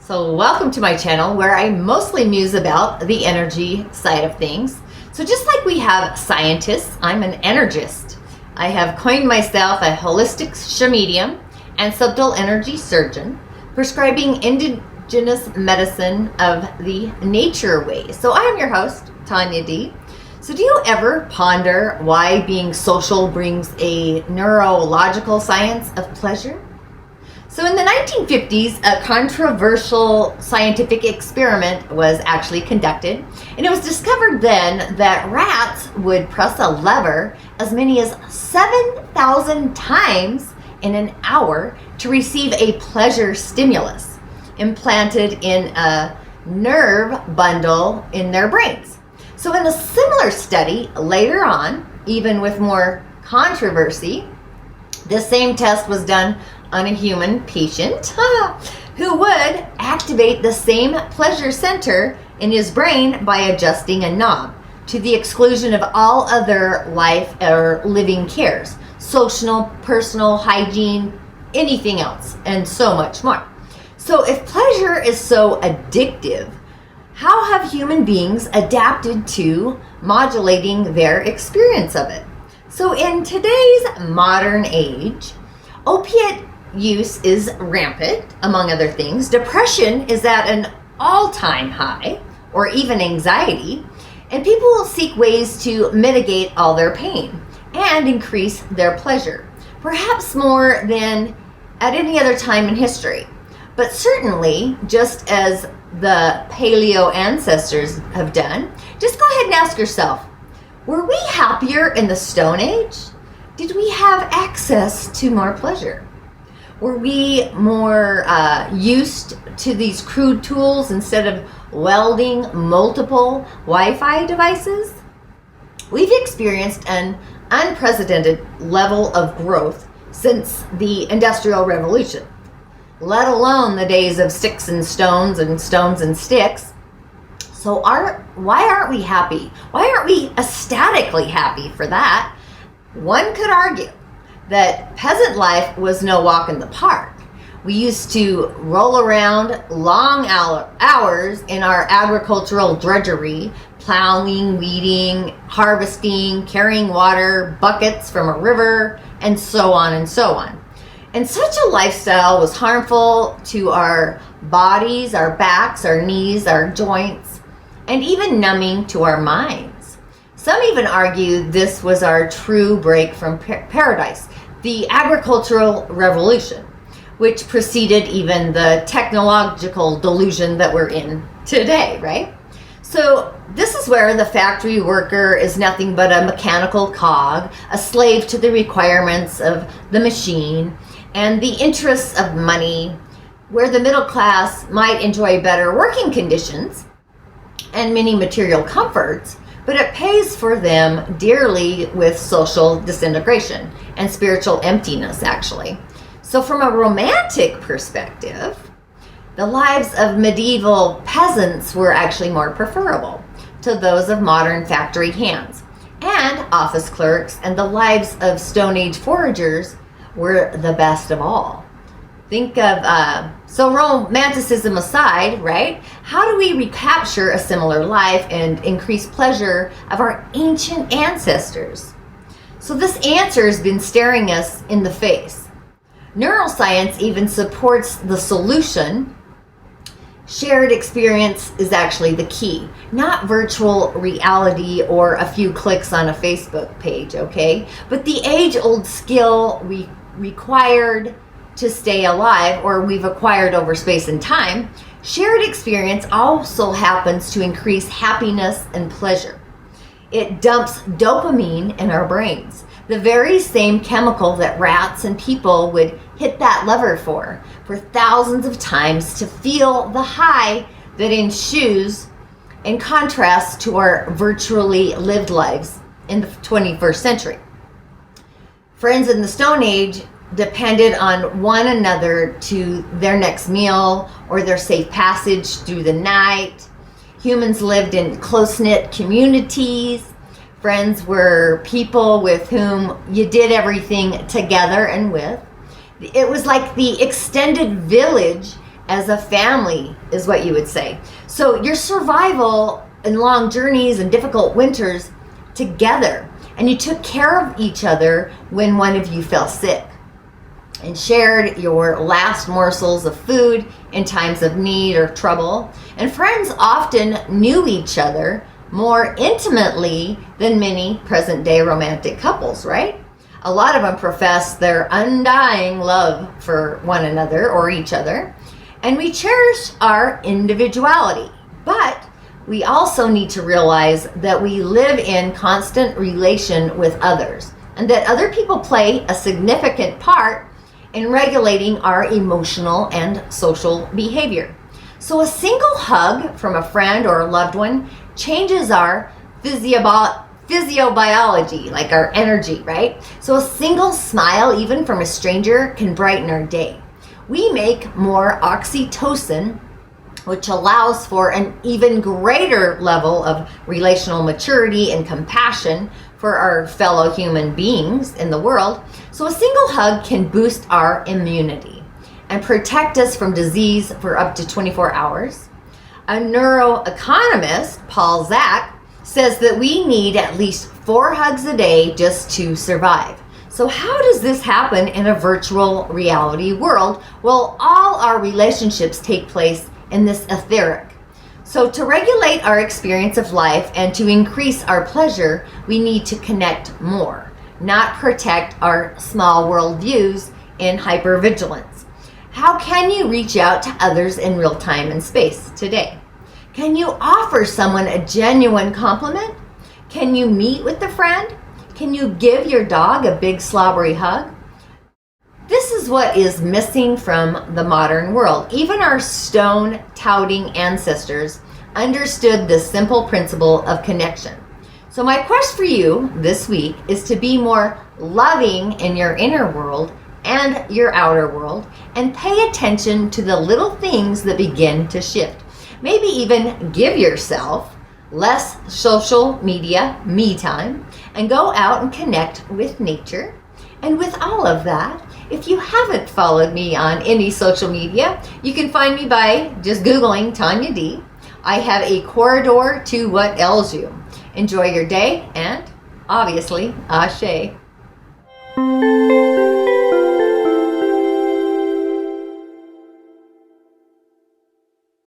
So welcome to my channel where I mostly muse about the energy side of things. So just like we have scientists, I'm an energist. I have coined myself a holistic shamedium and subtle energy surgeon, prescribing indigenous medicine of the nature way. So I am your host, Tanya D. So do you ever ponder why being social brings a neurological science of pleasure? So in the 1950s, a controversial scientific experiment was actually conducted, and it was discovered then that rats would press a lever as many as 7,000 times in an hour to receive a pleasure stimulus implanted in a nerve bundle in their brains. So in a similar study later on, even with more controversy, the same test was done on a human patient who would activate the same pleasure center in his brain by adjusting a knob, to the exclusion of all other life or living cares, social, personal, hygiene, anything else, and so much more. So if pleasure is so addictive, how have human beings adapted to modulating their experience of it? So in today's modern age, opiate use is rampant, among other things. Depression is at an all-time high, or even anxiety, and people will seek ways to mitigate all their pain and increase their pleasure, perhaps more than at any other time in history. But certainly, just as the paleo ancestors have done, just go ahead and ask yourself, were we happier in the Stone Age? Did we have access to more pleasure? Were we more used to these crude tools instead of welding multiple Wi-Fi devices? We've experienced an unprecedented level of growth since the Industrial Revolution, let alone the days of sticks and stones and sticks. So why aren't we happy? Why aren't we ecstatically happy for that? One could argue that peasant life was no walk in the park. We used to roll around long hours in our agricultural drudgery, plowing, weeding, harvesting, carrying water, buckets from a river, and so on and so on. And such a lifestyle was harmful to our bodies, our backs, our knees, our joints, and even numbing to our minds. Some even argue this was our true break from paradise, the agricultural revolution, which preceded even the technological delusion that we're in today, right? So this is where the factory worker is nothing but a mechanical cog, a slave to the requirements of the machine and the interests of money, where the middle class might enjoy better working conditions and many material comforts, but it pays for them dearly with social disintegration and spiritual emptiness, actually. So from a romantic perspective, the lives of medieval peasants were actually more preferable to those of modern factory hands and office clerks, and the lives of Stone Age foragers were the best of all. Think of, so romanticism aside, right? How do we recapture a similar life and increase pleasure of our ancient ancestors? So this answer has been staring us in the face. Neuroscience even supports the solution. Shared experience is actually the key, not virtual reality or a few clicks on a Facebook page, okay? But the age-old skill we required to stay alive, or we've acquired over space and time. Shared experience also happens to increase happiness and pleasure. It dumps dopamine in our brains, the very same chemical that rats and people would hit that lever for thousands of times to feel the high that ensues, in contrast to our virtually lived lives in the 21st century. Friends in the Stone Age depended on one another to their next meal or their safe passage through the night. Humans lived in close-knit communities. Friends were people with whom you did everything together and with. It was like the extended village as a family, is what you would say. So your survival in long journeys and difficult winters together, and you took care of each other when one of you fell sick, and shared your last morsels of food in times of need or trouble. And friends often knew each other more intimately than many present-day romantic couples, right? A lot of them profess their undying love for one another or each other. And we cherish our individuality. But we also need to realize that we live in constant relation with others, and that other people play a significant part in regulating our emotional and social behavior. So a single hug from a friend or a loved one changes our physiobiology, like our energy, right? So a single smile, even from a stranger, can brighten our day. We make more oxytocin, which allows for an even greater level of relational maturity and compassion for our fellow human beings in the world. So a single hug can boost our immunity and protect us from disease for up to 24 hours. A neuroeconomist, Paul Zak, says that we need at least 4 hugs a day just to survive. So how does this happen in a virtual reality world? Well, all our relationships take place in this etheric. So to regulate our experience of life and to increase our pleasure, we need to connect more, not protect our small world views in hypervigilance. How can you reach out to others in real time and space today? Can you offer someone a genuine compliment? Can you meet with a friend? Can you give your dog a big slobbery hug? This is what is missing from the modern world. Even our stone-touting ancestors understood this simple principle of connection. So my quest for you this week is to be more loving in your inner world and your outer world, and pay attention to the little things that begin to shift. Maybe even give yourself less social media me time, and go out and connect with nature. And with all of that, if you haven't followed me on any social media, you can find me by just Googling Tanya D. I have a corridor to what ails you. Enjoy your day, and obviously, ashe.